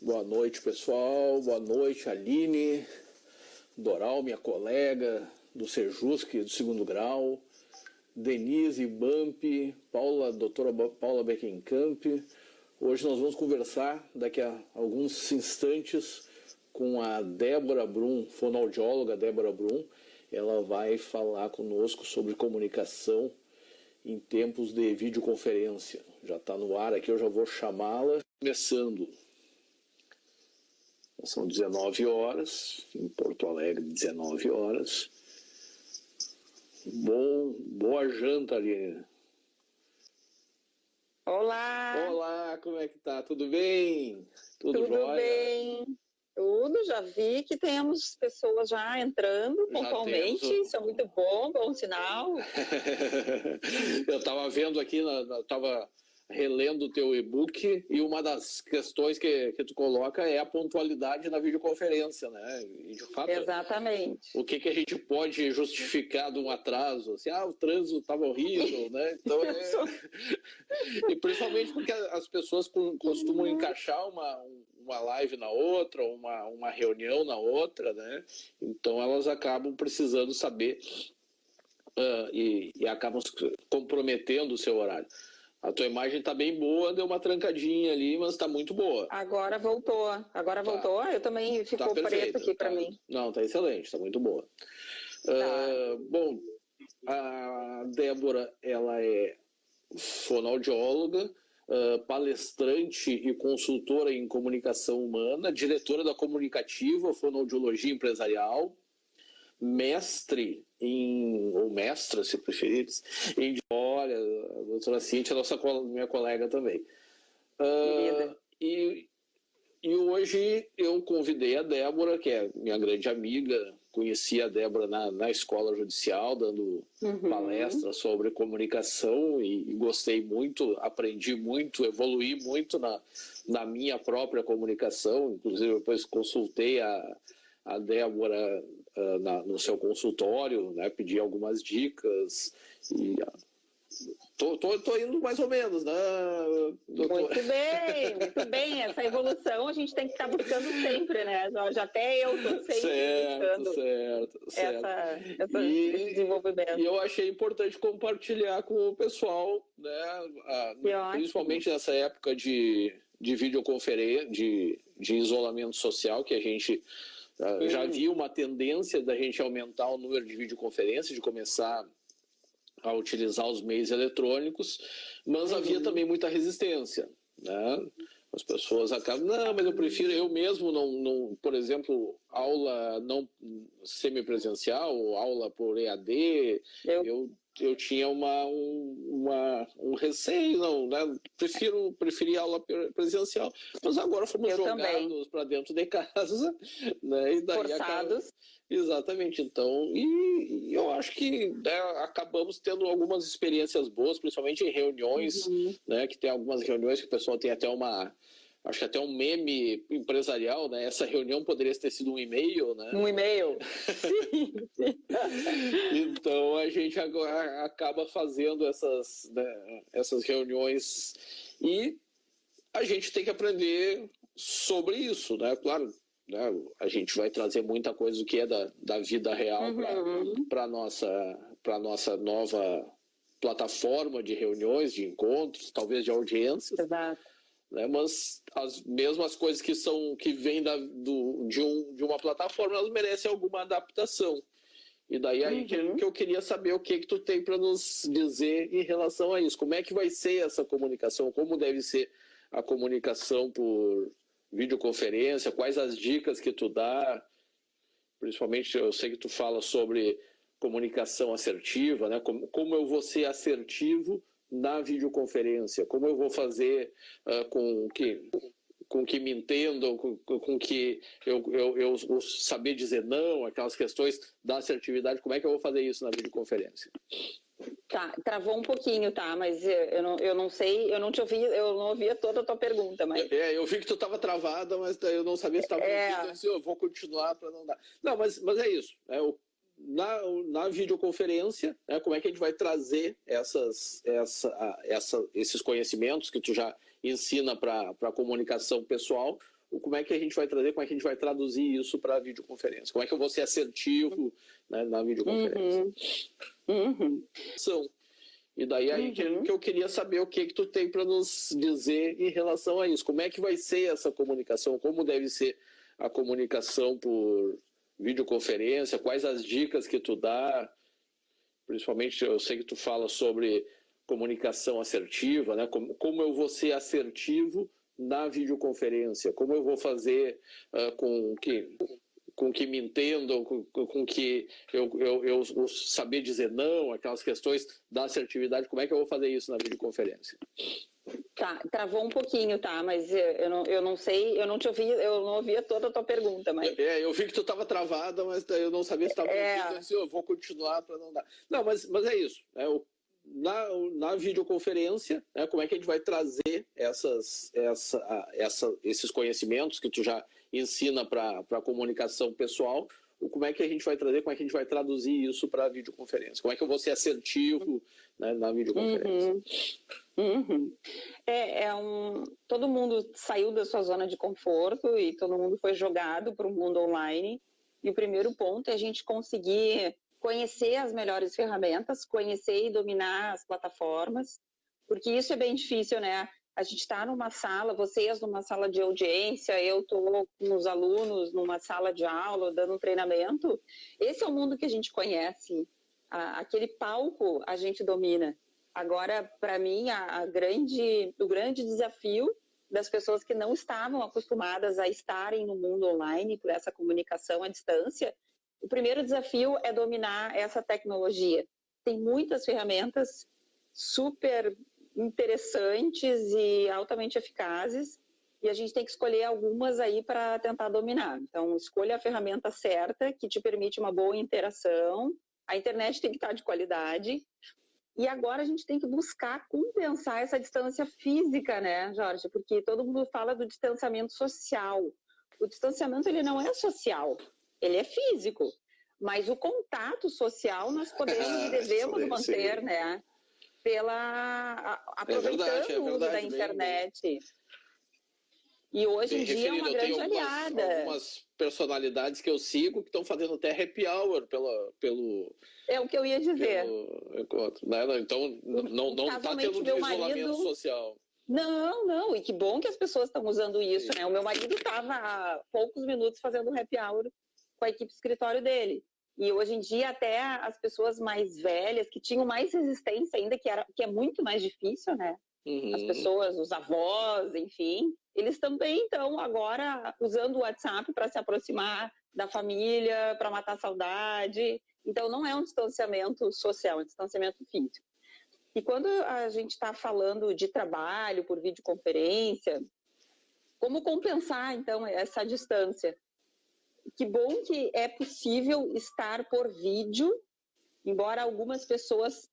Boa noite, pessoal. Boa noite, Aline, Doral, minha colega do Sejusc, do segundo grau, Denise Bamp, doutora Paula Beckenkamp. Hoje nós vamos conversar, daqui a alguns instantes, com a Débora Brum, fonoaudióloga Débora Brum. Ela vai falar conosco sobre comunicação em tempos de videoconferência. Já está no ar aqui, eu já vou chamá-la. Começando. São 19 horas, em Porto Alegre, 19 horas. Boa janta, Aline. Olá! Olá, como é que tá? Tudo bem? Tudo jóia? Bem. Tudo, já vi que temos pessoas já entrando pontualmente, isso é muito bom, bom sinal. Eu estava vendo aqui, estava relendo o teu e-book e uma das questões que tu coloca é a pontualidade na videoconferência, né? E de fato, exatamente. O que a gente pode justificar de um atraso? Assim, o trânsito estava horrível, né? Então E principalmente porque as pessoas costumam encaixar uma live na outra, uma reunião na outra, né? Então elas acabam precisando saber e acabam comprometendo o seu horário. A tua imagem está bem boa, deu uma trancadinha ali, mas está muito boa. Agora voltou, voltou. Eu também ficou preto aqui para mim. Não, está excelente, está muito boa. Bom, a Débora, ela é fonoaudióloga, palestrante e consultora em comunicação humana, diretora da Comunicativa Fonoaudiologia Empresarial, mestre ou mestra, se preferires, olha, a doutora Cíntia, minha colega também. E hoje eu convidei a Débora, que é minha grande amiga, conheci a Débora na escola judicial, dando palestras sobre comunicação e gostei muito, aprendi muito, evoluí muito na minha própria comunicação, inclusive depois consultei a Débora no seu consultório, né, pedi algumas dicas e tô indo mais ou menos, né, doutor? Muito bem, essa evolução a gente tem que estar buscando sempre, né, já até eu tô sempre buscando certo. esse desenvolvimento. E eu achei importante compartilhar com o pessoal, né, principalmente nessa época de videoconferência, de isolamento social, que a gente já viu uma tendência da gente aumentar o número de videoconferências, de começar a utilizar os meios eletrônicos, mas havia também muita resistência, né? As pessoas acabam, mas eu prefiro, eu mesmo não, por exemplo, aula não semipresencial, aula por EAD, eu tinha um receio, né? Preferi aula presencial, mas agora fomos jogados para dentro de casa, né? E daí forçados. Exatamente, então, e eu acho que, né, acabamos tendo algumas experiências boas, principalmente em reuniões, né, que tem algumas reuniões que o pessoal tem até acho que até um meme empresarial, né? Essa reunião poderia ter sido um e-mail, né? Um e-mail. Então a gente agora acaba fazendo essas reuniões e a gente tem que aprender sobre isso, né? Claro, né? A gente vai trazer muita coisa que é da vida real para a nossa nova plataforma de reuniões, de encontros, talvez de audiências. Exato. Né, mas as mesmas coisas que vêm de uma plataforma, elas merecem alguma adaptação. E daí aí que eu queria saber o que tu tem para nos dizer em relação a isso. Como é que vai ser essa comunicação? Como deve ser a comunicação por videoconferência? Quais as dicas que tu dá? Principalmente eu sei que tu fala sobre comunicação assertiva, né? Como eu vou ser assertivo na videoconferência, como eu vou fazer com que me entendam, com que eu saber dizer não, aquelas questões da assertividade, como é que eu vou fazer isso na videoconferência? Tá, travou um pouquinho, tá, mas eu não sei, eu não ouvia toda a tua pergunta, mas... Eu vi que tu estava travada, mas eu não sabia se estava ouvindo, assim, eu vou continuar para não dar. Não, mas é isso, na videoconferência, né, como é que a gente vai trazer esses conhecimentos que tu já ensina para a comunicação pessoal como é que a gente vai trazer, como é que a gente vai traduzir isso para a videoconferência? Como é que eu vou ser assertivo, né, na videoconferência? E daí aí que eu queria saber o que tu tem para nos dizer em relação a isso. Como é que vai ser essa comunicação? Como deve ser a comunicação por videoconferência? Quais as dicas que tu dá? Principalmente, eu sei que tu fala sobre comunicação assertiva, né? Como eu vou ser assertivo na videoconferência? Como eu vou fazer com que me entendam, com que eu saber dizer não, aquelas questões da assertividade, como é que eu vou fazer isso na videoconferência? Tá, travou um pouquinho, tá, mas eu não sei, eu não ouvia toda a tua pergunta, mas... eu vi que tu estava travada, mas eu não sabia se estava ouvindo, então eu vou continuar para não dar. Não, mas é isso, na videoconferência, né, como é que a gente vai trazer esses conhecimentos que tu já ensina para a comunicação pessoal, como é que a gente vai trazer, como é que a gente vai traduzir isso para a videoconferência? Como é que eu vou ser assertivo, né, na videoconferência? Todo mundo saiu da sua zona de conforto e todo mundo foi jogado para o mundo online. E o primeiro ponto é a gente conseguir conhecer as melhores ferramentas, conhecer e dominar as plataformas, porque isso é bem difícil, né? A gente está numa sala, vocês numa sala de audiência, eu estou com os alunos numa sala de aula, dando um treinamento. Esse é o mundo que a gente conhece. Aquele palco a gente domina. Agora, para mim, o grande desafio das pessoas que não estavam acostumadas a estarem no mundo online, por essa comunicação à distância, o primeiro desafio é dominar essa tecnologia. Tem muitas ferramentas super interessantes e altamente eficazes, e a gente tem que escolher algumas aí para tentar dominar. Então, escolha a ferramenta certa, que te permite uma boa interação, a internet tem que estar de qualidade, e agora a gente tem que buscar compensar essa distância física, né, Jorge? Porque todo mundo fala do distanciamento social. O distanciamento, ele não é social, ele é físico, mas o contato social nós podemos e devemos manter, né? Aproveitando o uso da internet. E hoje em dia é uma grande aliada. Algumas personalidades que eu sigo que estão fazendo até happy hour pelo... É o que eu ia dizer. Encontro, né? Então, não está tendo isolamento social. Não, e que bom que as pessoas estão usando isso, né? O meu marido estava há poucos minutos fazendo um happy hour com a equipe do escritório dele. E hoje em dia até as pessoas mais velhas, que tinham mais resistência ainda, que é muito mais difícil, né? As pessoas, os avós, enfim, eles também estão agora usando o WhatsApp para se aproximar da família, para matar a saudade. Então não é um distanciamento social, é um distanciamento físico. E quando a gente está falando de trabalho por videoconferência, como compensar, então, essa distância? Que bom que é possível estar por vídeo, embora algumas pessoas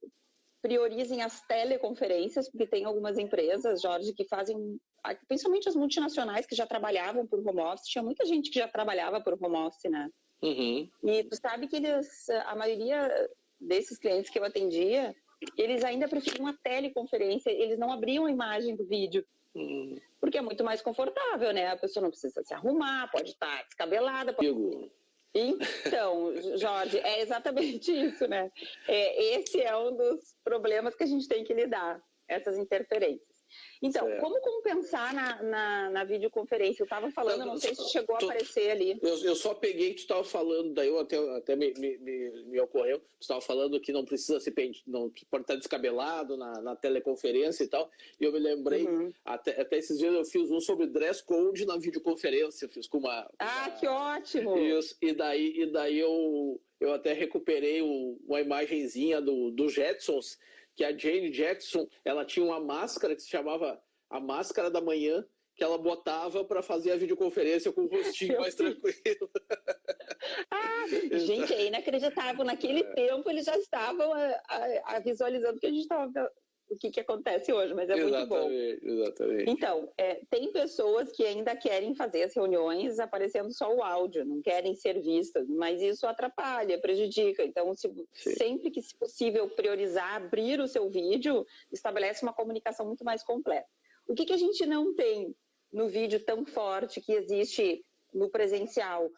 priorizem as teleconferências, porque tem algumas empresas, Jorge, que fazem, principalmente as multinacionais que já trabalhavam por home office, tinha muita gente que já trabalhava por home office, né? E tu sabe que a maioria desses clientes que eu atendia, eles ainda preferiam a teleconferência, eles não abriam a imagem do vídeo, porque é muito mais confortável, né? A pessoa não precisa se arrumar, pode estar descabelada. Então, Jorge, é exatamente isso, né? Esse é um dos problemas que a gente tem que lidar, essas interferências. Então, como compensar na videoconferência? Eu estava falando, não sei se chegou a aparecer ali. Eu só peguei que tu estava falando, daí eu até me ocorreu, tu estava falando que não precisa se não pode estar descabelado na teleconferência e tal, e eu me lembrei, até esses dias eu fiz um sobre dress code na videoconferência, fiz com uma... que ótimo! Isso, e daí eu até recuperei uma imagenzinha do Jetsons, que a Jane Jackson, ela tinha uma máscara que se chamava a máscara da manhã, que ela botava para fazer a videoconferência com o rostinho mais tranquilo. Gente, é inacreditável. Naquele tempo eles já estavam visualizando o que acontece hoje, mas é muito bom. Exatamente. Então, tem pessoas que ainda querem fazer as reuniões aparecendo só o áudio, não querem ser vistas, mas isso atrapalha, prejudica. Então, sempre que se possível priorizar, abrir o seu vídeo, estabelece uma comunicação muito mais completa. O que a gente não tem no vídeo tão forte que existe no presencial.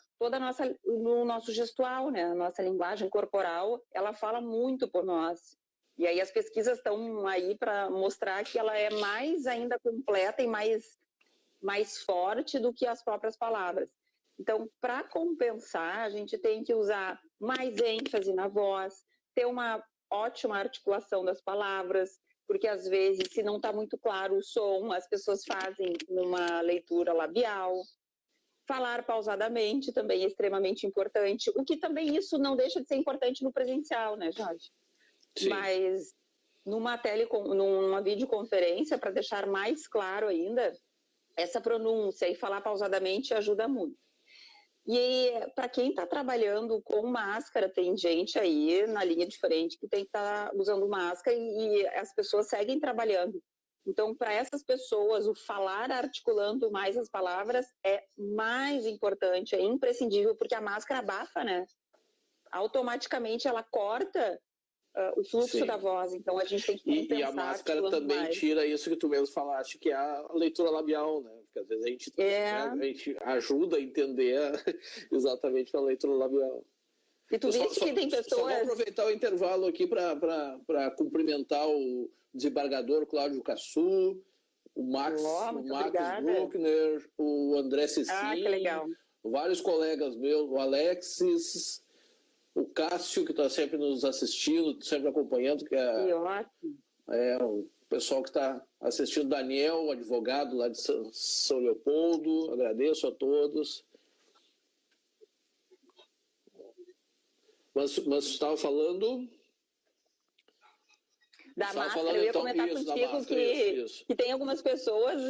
No nosso gestual, né? A nossa linguagem corporal, ela fala muito por nós. E aí as pesquisas estão aí para mostrar que ela é mais ainda completa e mais forte do que as próprias palavras. Então, para compensar, a gente tem que usar mais ênfase na voz, ter uma ótima articulação das palavras, porque às vezes, se não está muito claro o som, as pessoas fazem uma leitura labial. Falar pausadamente também é extremamente importante, o que também isso não deixa de ser importante no presencial, né, Jorge? Sim. Mas numa videoconferência, para deixar mais claro ainda, essa pronúncia e falar pausadamente ajuda muito. E para quem está trabalhando com máscara, tem gente aí na linha de frente que tem que estar usando máscara e as pessoas seguem trabalhando. Então, para essas pessoas, o falar articulando mais as palavras é mais importante, é imprescindível, porque a máscara abafa, né? Automaticamente ela corta o fluxo da voz, então a gente tem que compensar. E a máscara também tira isso que tu mesmo falaste, que é a leitura labial, né? Porque às vezes a gente ajuda a entender exatamente a leitura labial. E tu viste que tem pessoas... Só vou aproveitar o intervalo aqui para cumprimentar o desembargador Cláudio Cassu, o Max Bruckner, o André Cecim, vários colegas meus, o Alexis, o Cássio, que está sempre nos assistindo, sempre acompanhando, que é o pessoal que está assistindo, Daniel, o advogado lá de São Leopoldo, agradeço a todos. Mas você estava falando... Da máscara, eu ia comentar contigo que tem algumas pessoas,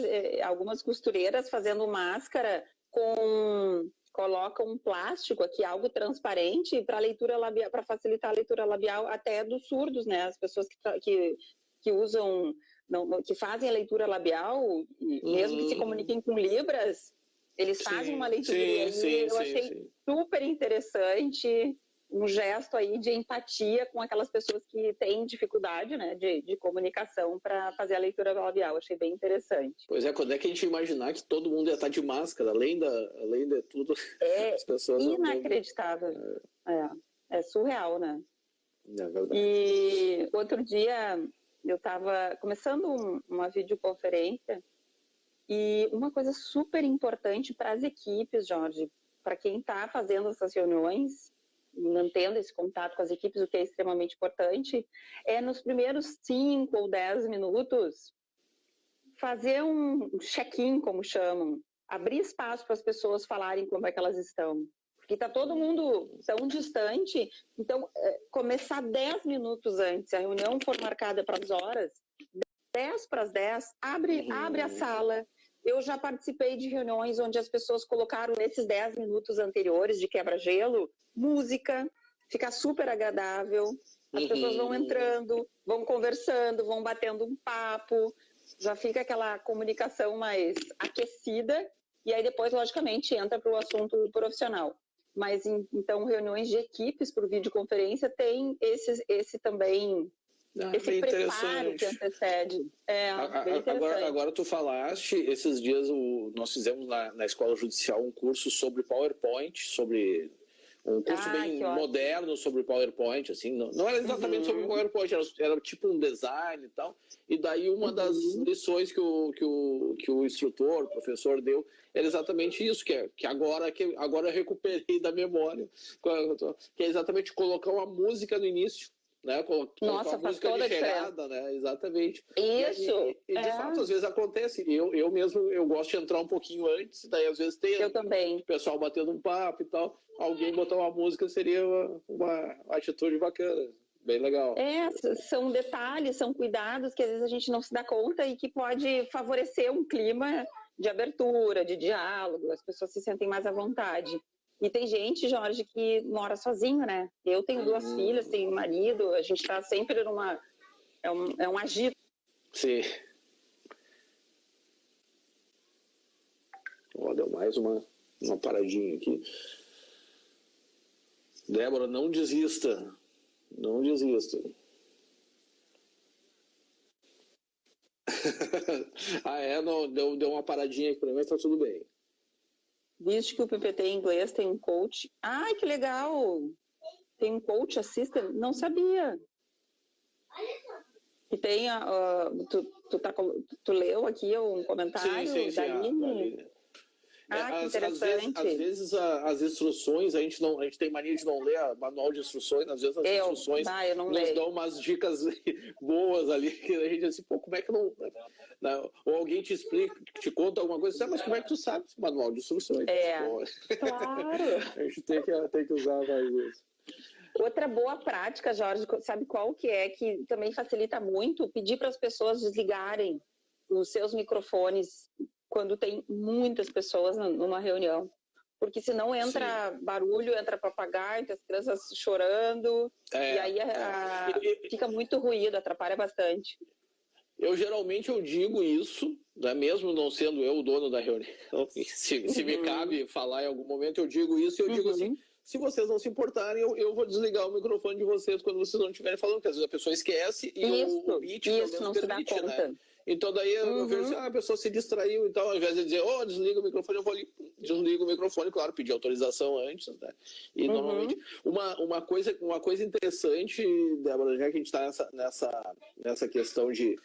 algumas costureiras fazendo máscara colocam um plástico aqui, algo transparente, para leitura labial, para facilitar a leitura labial até dos surdos, né? As pessoas que usam, que fazem a leitura labial, mesmo que se comuniquem com libras, eles fazem uma leitura. Eu achei super interessante. Um gesto aí de empatia com aquelas pessoas que têm dificuldade, né, de comunicação para fazer a leitura labial. Achei bem interessante. Pois é, quando é que a gente ia imaginar que todo mundo ia estar de máscara, além de tudo, as pessoas... Inacreditável. É surreal, né? É verdade. E outro dia eu estava começando uma videoconferência e uma coisa super importante para as equipes, Jorge, para quem está fazendo essas reuniões, mantendo esse contato com as equipes, o que é extremamente importante, é nos primeiros 5 ou 10 minutos fazer um check-in, como chamam, abrir espaço para as pessoas falarem como é que elas estão. Porque está todo mundo tão distante, então começar 10 minutos antes, a reunião for marcada para as horas, 10 para as 10, abre a sala. Eu já participei de reuniões onde as pessoas colocaram nesses 10 minutos anteriores de quebra-gelo, música, fica super agradável, as pessoas vão entrando, vão conversando, vão batendo um papo, já fica aquela comunicação mais aquecida, e aí depois, logicamente, entra para o assunto profissional. Mas, então, reuniões de equipes por videoconferência tem esse também... esse preparo que antecede. Agora tu falaste, esses dias nós fizemos na Escola Judicial um curso sobre PowerPoint, sobre um curso bem moderno sobre PowerPoint, assim, não era exatamente sobre PowerPoint, era tipo um design e tal, e daí uma das lições que o instrutor, o professor deu, era exatamente isso, que agora eu recuperei da memória, que é exatamente colocar uma música no início, né? Nossa, faz toda a diferença, né? Exatamente. Isso. E de fato, às vezes acontece. Eu mesmo, eu gosto de entrar um pouquinho antes, daí às vezes tem o pessoal batendo um papo e tal. Alguém botar uma música seria uma atitude bacana. Bem legal. São detalhes, são cuidados que às vezes a gente não se dá conta e que pode favorecer um clima de abertura, de diálogo, as pessoas se sentem mais à vontade. E tem gente, Jorge, que mora sozinho, né? Eu tenho 2 filhas, tenho um marido, a gente está sempre numa... É um agito. Sim. Deu mais uma paradinha aqui. Débora, não desista. Não desista. Não, deu uma paradinha aqui para mim, mas tá tudo bem. Visto que o PPT em inglês tem um coach. Ai, que legal! Tem um coach assistant? Não sabia. E tem tu leu aqui um comentário da Aline? Que interessante. Às vezes as instruções, a gente tem mania de não ler manual de instruções, às vezes as instruções nos dão umas dicas boas ali, que a gente assim, pô, como é que não... Ou alguém te explica, te conta alguma coisa, mas como é que tu sabe esse manual de instruções? Claro! A gente tem que usar mais isso. Outra boa prática, Jorge, sabe qual que é, que também facilita muito? Pedir para as pessoas desligarem os seus microfones quando tem muitas pessoas numa reunião. Porque senão entra barulho, entra papagaio, as crianças chorando, e aí fica muito ruído, atrapalha bastante. Eu geralmente digo isso, né, mesmo não sendo eu o dono da reunião, se me cabe falar em algum momento, eu digo isso e eu digo assim, se vocês não se importarem, eu vou desligar o microfone de vocês quando vocês não estiverem falando, porque às vezes a pessoa esquece e o Meet não permite, se dá conta. Né? Então daí eu vejo assim, a pessoa se distraiu, então ao invés de dizer, desliga o microfone, eu vou ali, desligo o microfone, claro, pedir autorização antes, né? E normalmente, uma coisa interessante, Débora, já que a gente está nessa questão de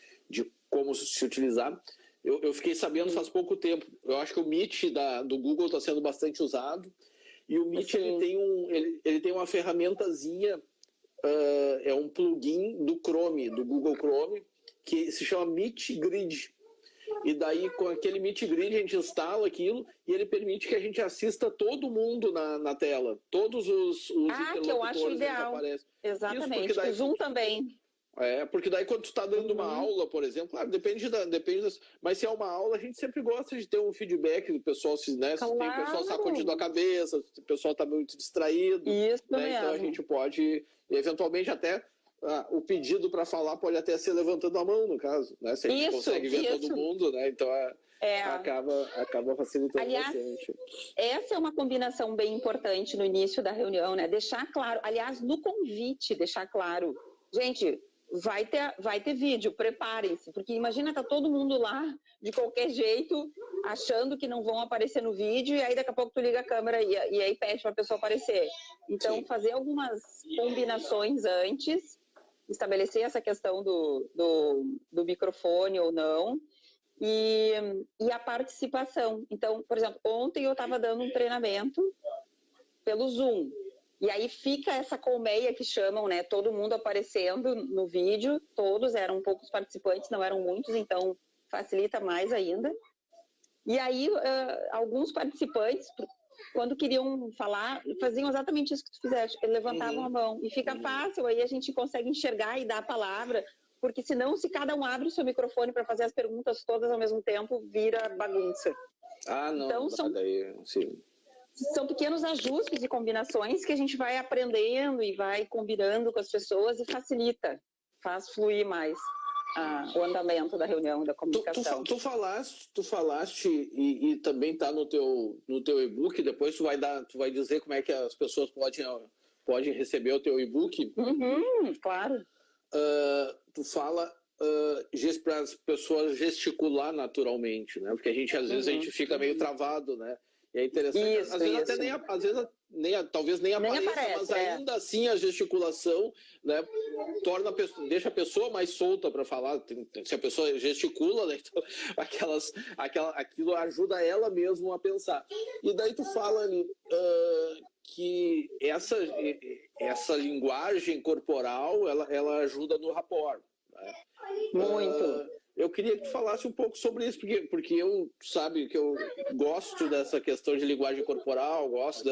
como se utilizar, eu fiquei sabendo faz pouco tempo, eu acho que o Meet do Google está sendo bastante usado, e o Meet ele tem uma ferramentazinha, é um plugin do Chrome, do Google Chrome, que se chama Meet Grid. E daí, com aquele Meet Grid, a gente instala aquilo e ele permite que a gente assista todo mundo na tela. Todos os interlocutores que eu acho ideal. Que aparecem. Exatamente. Isso, daí, o Zoom também. Porque daí quando tu está dando uma aula, por exemplo, claro, depende mas se é uma aula, a gente sempre gosta de ter um feedback do pessoal, né? Se tem o pessoal sacudindo a cabeça, se o pessoal está muito distraído. Isso né? mesmo. Então a gente pode, eventualmente, até o pedido para falar pode até ser levantando a mão, no caso, né? Se a gente consegue ver todo mundo, né? Então acaba facilitando bastante. Essa é uma combinação bem importante no início da reunião, né? Deixar claro, aliás, no convite, deixar claro, gente, vai ter vídeo, preparem-se, porque imagina, tá todo mundo lá de qualquer jeito, achando que não vão aparecer no vídeo, e aí daqui a pouco tu liga a câmera e aí pede para a pessoa aparecer. Então, fazer algumas combinações antes, estabelecer essa questão do microfone ou não, e a participação. Então, por exemplo, ontem eu estava dando um treinamento pelo Zoom, e aí fica essa colmeia que chamam, né? Todo mundo aparecendo no vídeo, todos eram poucos participantes, não eram muitos, então facilita mais ainda. E aí, alguns participantes, quando queriam falar, faziam exatamente isso que tu fizeste, eles levantavam a mão. E fica fácil, aí a gente consegue enxergar e dar a palavra, porque senão, se cada um abre o seu microfone para fazer as perguntas todas ao mesmo tempo, vira bagunça. Não. Então, são pequenos ajustes e combinações que a gente vai aprendendo e vai combinando com as pessoas e facilita, faz fluir mais o andamento da reunião, da comunicação. Tu falaste e também está no teu e-book, depois tu vai dizer como é que as pessoas podem receber o teu e-book. Claro. Tu fala para as pessoas gesticular naturalmente, né? Porque às vezes a gente fica meio travado, né? E é interessante, às vezes talvez nem apareça, mas ainda assim a gesticulação, né, deixa a pessoa mais solta para falar. Se a pessoa gesticula, né, então, aquilo ajuda ela mesmo a pensar. E daí tu fala ali que essa linguagem corporal ela ajuda no rapport, né? Muito. Eu queria que tu falasse um pouco sobre isso, porque eu sabe que eu gosto dessa questão de linguagem corporal, gosto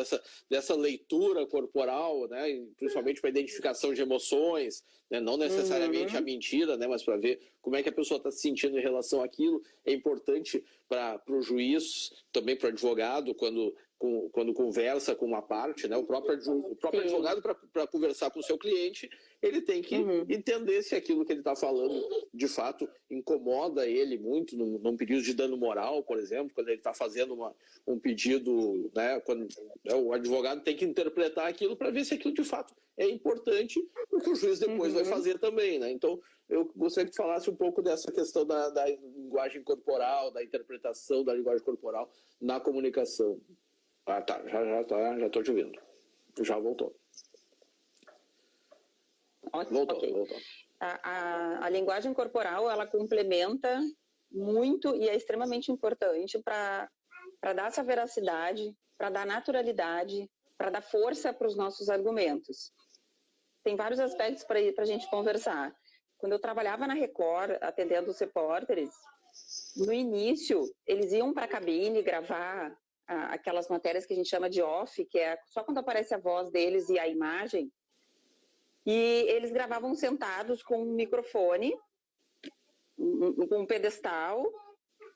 dessa leitura corporal, né, principalmente para identificação de emoções, né, não necessariamente a mentira, né, mas para ver como é que a pessoa está se sentindo em relação àquilo. É importante para o juiz, também para o advogado, quando quando conversa com uma parte, né? O próprio advogado, para conversar com o seu cliente, ele tem que entender se aquilo que ele está falando, de fato, incomoda ele muito num pedido de dano moral, por exemplo, quando ele está fazendo um pedido, né? Quando o advogado tem que interpretar aquilo para ver se aquilo, de fato, é importante, porque o juiz depois vai fazer também, né? Então, eu gostaria que tu falasse um pouco dessa questão da linguagem corporal, da interpretação da linguagem corporal na comunicação. Ah, tá, já estou te ouvindo. Já voltou. Ótimo, voltou. A linguagem corporal, ela complementa muito e é extremamente importante para dar essa veracidade, para dar naturalidade, para dar força para os nossos argumentos. Tem vários aspectos para a gente conversar. Quando eu trabalhava na Record, atendendo os repórteres, no início, eles iam para a cabine gravar aquelas matérias que a gente chama de off, que é só quando aparece a voz deles e a imagem, e eles gravavam sentados com um microfone, com um pedestal,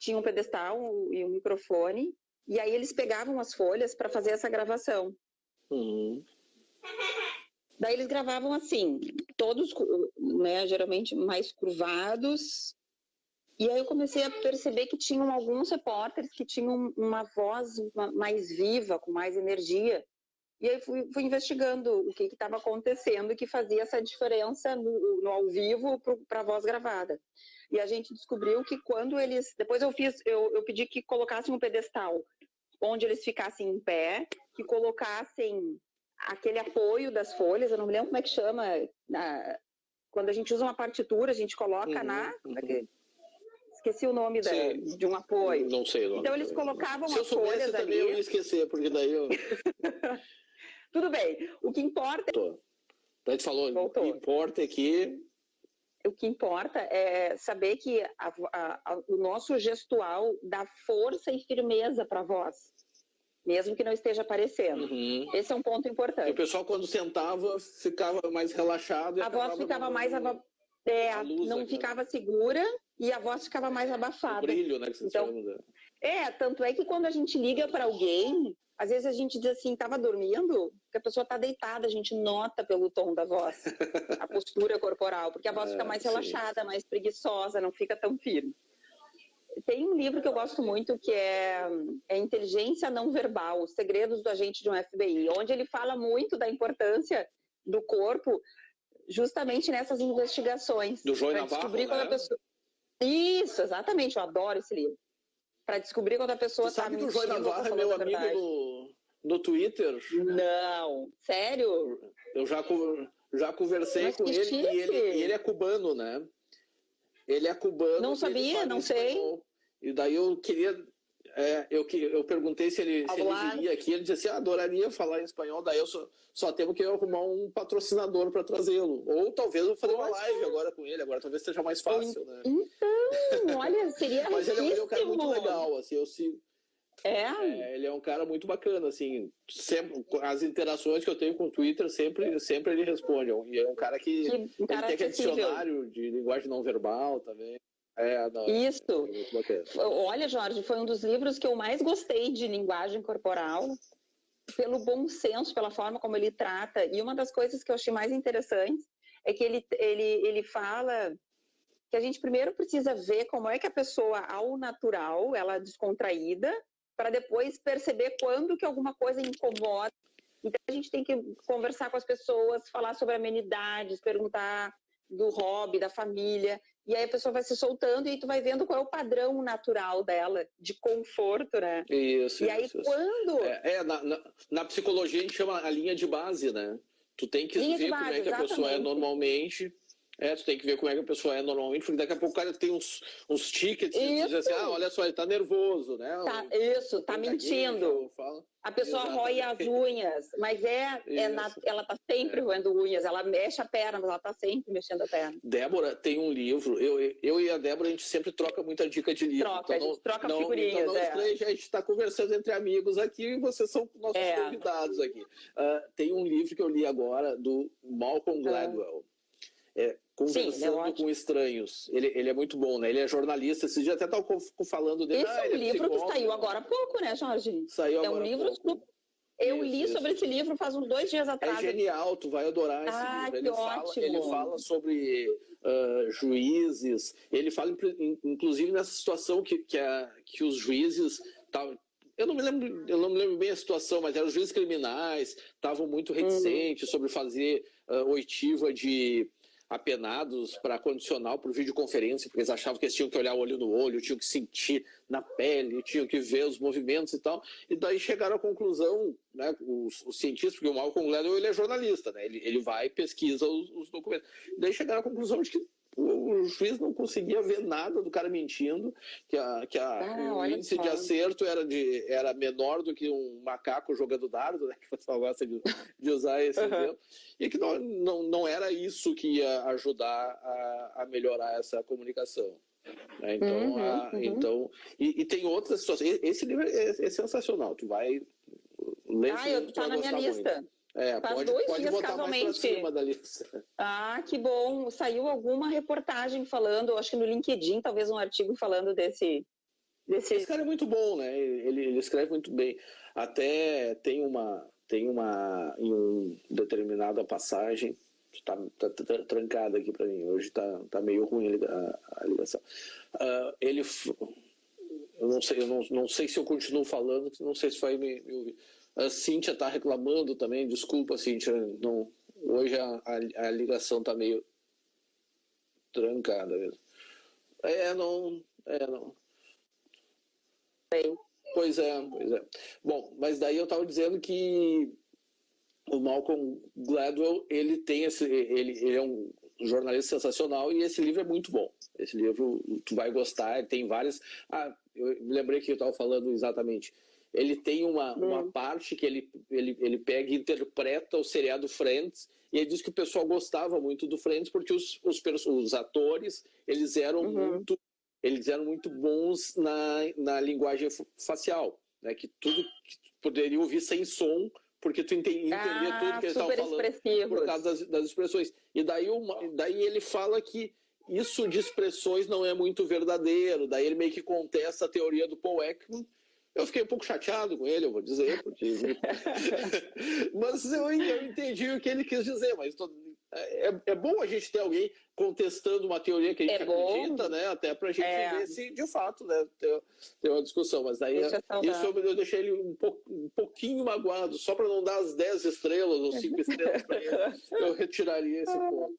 tinha um pedestal e um microfone, e aí eles pegavam as folhas para fazer essa gravação. Daí eles gravavam assim, todos, né, geralmente mais curvados. E aí eu comecei a perceber que tinham alguns repórteres que tinham uma voz mais viva, com mais energia. E aí fui investigando o que estava acontecendo e que fazia essa diferença no ao vivo para a voz gravada. E a gente descobriu que quando eles... Depois eu pedi que colocassem um pedestal onde eles ficassem em pé, que colocassem aquele apoio das folhas, eu não me lembro como é que chama, quando a gente usa uma partitura, a gente coloca esqueci o nome de um apoio. Não sei o nome. Então eles colocavam as folhas ali. Eu ia esquecer, porque daí eu... Tudo bem. O que importa... Daí tu falou, o que importa é que... O que importa é saber que o nosso gestual dá força e firmeza para a voz, mesmo que não esteja aparecendo. Esse é um ponto importante. E o pessoal, quando sentava, ficava mais relaxado. A voz ficava mais... não ficava segura e a voz ficava mais abafada. O brilho, né? Que você chama. Tanto é que quando a gente liga para alguém, às vezes a gente diz assim, estava dormindo, porque a pessoa está deitada, a gente nota pelo tom da voz, a postura corporal, porque a voz fica mais relaxada, mais preguiçosa, não fica tão firme. Tem um livro que eu gosto muito que é Inteligência Não Verbal, Os Segredos do Agente de um FBI, onde ele fala muito da importância do corpo justamente nessas investigações. Do Joy Navarro, né? Quando a pessoa... Isso, exatamente, eu adoro esse livro. Para descobrir quando a pessoa está mentindo. Sabe que o Joy Navarro é meu amigo no Twitter? Não, sério? Eu já conversei com ele e ele é cubano, né? Ele é cubano. Não sabia, não sei. E daí eu queria... eu perguntei se ele viria aqui, ele disse assim, adoraria falar em espanhol, daí eu só temos que arrumar um patrocinador para trazê-lo. Ou talvez eu vou fazer uma live agora com ele, agora talvez seja mais fácil, né? Então, olha, seria Mas ele é um cara muito legal, assim, eu sigo. Ele é um cara muito bacana, assim, sempre, as interações que eu tenho com o Twitter, sempre ele responde. E é um cara que ele tem aquele dicionário de linguagem não verbal também. Isso. Olha, Jorge, foi um dos livros que eu mais gostei de linguagem corporal, pelo bom senso, pela forma como ele trata. E uma das coisas que eu achei mais interessantes é que ele fala que a gente primeiro precisa ver como é que a pessoa, ao natural, ela é descontraída, para depois perceber quando que alguma coisa incomoda. Então a gente tem que conversar com as pessoas, falar sobre amenidades, perguntar do hobby, da família, e aí a pessoa vai se soltando e aí tu vai vendo qual é o padrão natural dela, de conforto, né? Isso. E aí quando... Na psicologia a gente chama a linha de base, né? Tu tem que ver como é que a pessoa é normalmente... tu tem que ver como é que a pessoa é normalmente, porque daqui a pouco o cara tem uns tickets e diz assim, olha só, ele tá nervoso, né? Tá mentindo. A pessoa rói as unhas, mas ela tá sempre roendo unhas, ela mexe a perna, mas ela tá sempre mexendo a perna. Débora tem um livro, eu e a Débora, a gente sempre troca muita dica de livro. A gente troca figurinhas. Então a gente está conversando entre amigos aqui e vocês são nossos convidados aqui. Tem um livro que eu li agora, do Malcolm Gladwell. Conversando com Estranhos. Ele é muito bom, né? Ele é jornalista. Esse dia até estava falando dele. Esse é um livro que saiu agora há pouco, né, Jorge? Saiu agora há pouco. Eu li sobre esse livro faz uns 2 dias atrás. É genial, tu vai adorar esse livro. Ele fala sobre juízes. Ele fala, inclusive, nessa situação que os juízes estavam... Eu não me lembro bem a situação, mas eram os juízes criminais, estavam muito reticentes sobre fazer oitiva de apenados para condicional por videoconferência, porque eles achavam que eles tinham que olhar olho no olho, tinham que sentir na pele, tinham que ver os movimentos e tal. E daí chegaram à conclusão, né, os cientistas, porque o Malcolm Gladwell ele é jornalista, né, ele vai e pesquisa os documentos. E daí chegaram à conclusão de que o juiz não conseguia ver nada do cara mentindo, o índice de acerto era menor do que um macaco jogando dardo, né, que o pessoal gosta de usar esse exemplo, e que não era isso que ia ajudar a melhorar essa comunicação. Né? Então, e tem outras situações. Esse livro é sensacional, tu vai ler. Tá na minha lista. Muito. Faz 2 dias, casualmente. Que bom. Saiu alguma reportagem falando, acho que no LinkedIn, talvez um artigo falando desse... Esse cara é muito bom, né? Ele escreve muito bem. Até tem uma em uma determinada passagem, tá trancada aqui para mim, hoje tá meio ruim a ligação. Eu não sei se eu continuo falando, não sei se vai me ouvir. A Cíntia está reclamando também, desculpa, Cíntia, hoje a ligação está meio trancada mesmo. Não. Pois é. Bom, mas daí eu estava dizendo que o Malcolm Gladwell, ele é um jornalista sensacional e esse livro é muito bom. Esse livro tu vai gostar, tem várias... eu me lembrei que eu estava falando exatamente... Ele tem uma parte que ele pega e interpreta o seriado Friends, e ele diz que o pessoal gostava muito do Friends porque os atores eles eram muito bons na linguagem facial, né? Que tudo que tu poderia ouvir sem som, porque tu entendia tudo que eles estavam falando por causa das expressões. E daí ele fala que isso de expressões não é muito verdadeiro, daí ele meio que contesta a teoria do Paul Ekman. Eu fiquei um pouco chateado com ele, eu vou dizer, porque... mas eu entendi o que ele quis dizer, mas é bom a gente ter alguém contestando uma teoria que a gente acredita, né? Até pra gente ver se, de fato, né, ter uma discussão. Mas daí isso eu deixei ele um pouquinho magoado, só para não dar as 10 estrelas ou 5 estrelas para ele, eu retiraria esse ponto.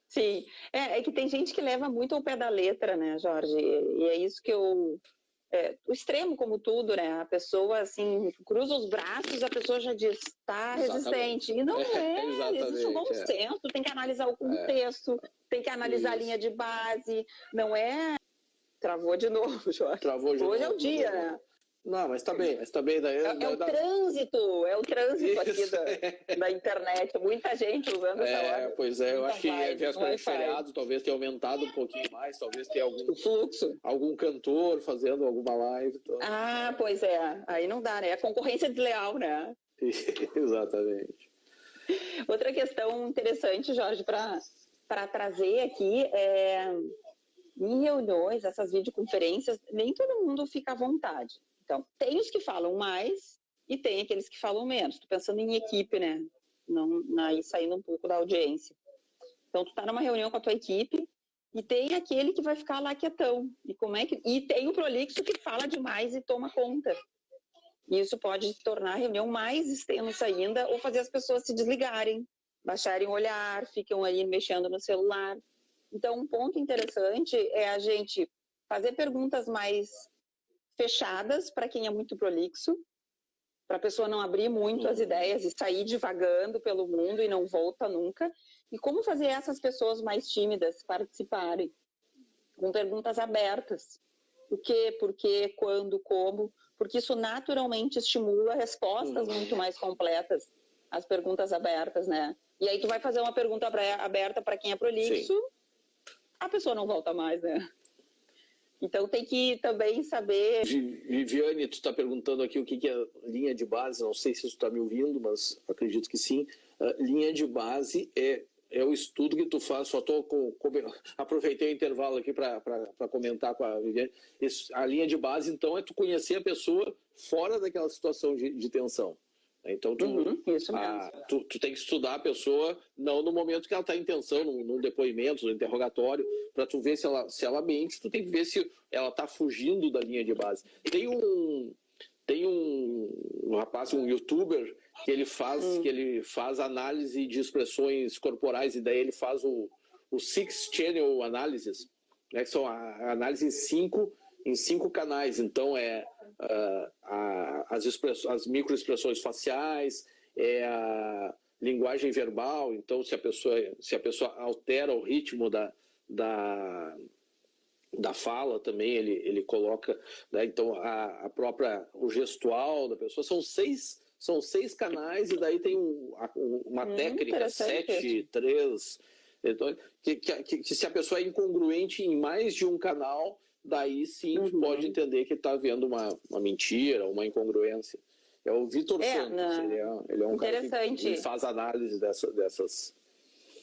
Sim, é que tem gente que leva muito ao pé da letra, né, Jorge? E é isso que eu... o extremo, como tudo, né? A pessoa, assim, cruza os braços, a pessoa já diz, tá resistente. E não existe um bom senso, tem que analisar o contexto, tem que analisar a linha de base, não é... Travou de novo, Jorge. Hoje é o dia, né? Não, mas tá bem. Daí, é o trânsito aqui da internet, muita gente usando essa hora. Pois é, eu acho que é véspera de feriado, talvez tenha aumentado um pouquinho mais, talvez tenha algum cantor fazendo alguma live. Então... pois é, aí não dá, né? É concorrência desleal, né? Exatamente. Outra questão interessante, Jorge, para trazer aqui em reuniões, essas videoconferências, nem todo mundo fica à vontade. Então, tem os que falam mais e tem aqueles que falam menos. Estou pensando em equipe, né? Aí saindo um pouco da audiência. Então, tu está numa reunião com a tua equipe e tem aquele que vai ficar lá quietão. E tem o prolixo que fala demais e toma conta. E isso pode tornar a reunião mais extensa ainda ou fazer as pessoas se desligarem, baixarem o olhar, ficam aí mexendo no celular. Então, um ponto interessante é a gente fazer perguntas mais fechadas para quem é muito prolixo, para a pessoa não abrir muito as ideias e sair divagando pelo mundo e não volta nunca. E como fazer essas pessoas mais tímidas participarem? Com perguntas abertas. O que, por quê, quando, como, porque isso naturalmente estimula respostas muito mais completas às perguntas abertas, né? E aí tu vai fazer uma pergunta aberta para quem é prolixo, a pessoa não volta mais, né? Então tem que também saber... Viviane, tu está perguntando aqui o que é linha de base, não sei se tu está me ouvindo, mas acredito que sim. Linha de base é é o estudo que tu faz, só aproveitei o intervalo aqui para comentar com a Viviane. A linha de base, então, é tu conhecer a pessoa fora daquela situação de tensão. Então, tu tem que estudar a pessoa, não no momento que ela está em tensão, no depoimento, no interrogatório, para tu ver se ela mente, tu tem que ver se ela está fugindo da linha de base. Tem um rapaz, um youtuber, que ele faz análise de expressões corporais, e daí ele faz o Six Channel Analysis, né, que são a análise em cinco canais. Então, as microexpressões faciais, a linguagem verbal. Então, se a pessoa altera o ritmo da fala também, ele coloca, né? Então, o gestual da pessoa. São seis canais, e daí tem uma técnica 7-3. Então, que se a pessoa é incongruente em mais de um canal, daí sim pode entender que está havendo uma mentira, uma incongruência. É o Vitor Santos, ele é um cara que faz análise dessas.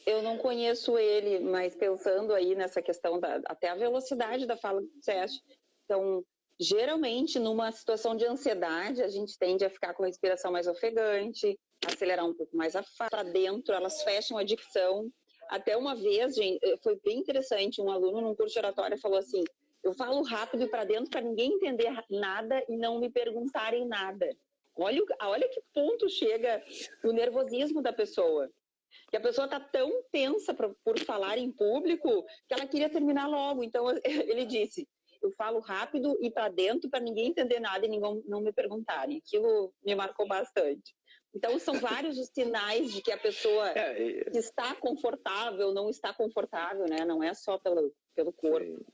Eu não conheço ele, mas pensando aí nessa questão até a velocidade da fala que disseste. Então, geralmente, numa situação de ansiedade, a gente tende a ficar com a respiração mais ofegante, acelerar um pouco mais a fala para dentro, elas fecham a dicção. Até uma vez, gente, foi bem interessante, um aluno num curso de oratória falou assim: eu falo rápido e para dentro para ninguém entender nada e não me perguntarem nada. Olha que ponto chega o nervosismo da pessoa. Que a pessoa está tão tensa por falar em público que ela queria terminar logo. Então, ele disse: eu falo rápido e para dentro para ninguém entender nada e não me perguntarem. Aquilo me marcou bastante. Então, são vários os sinais de que a pessoa está confortável, não está confortável, né? Não é só pelo corpo. Sim.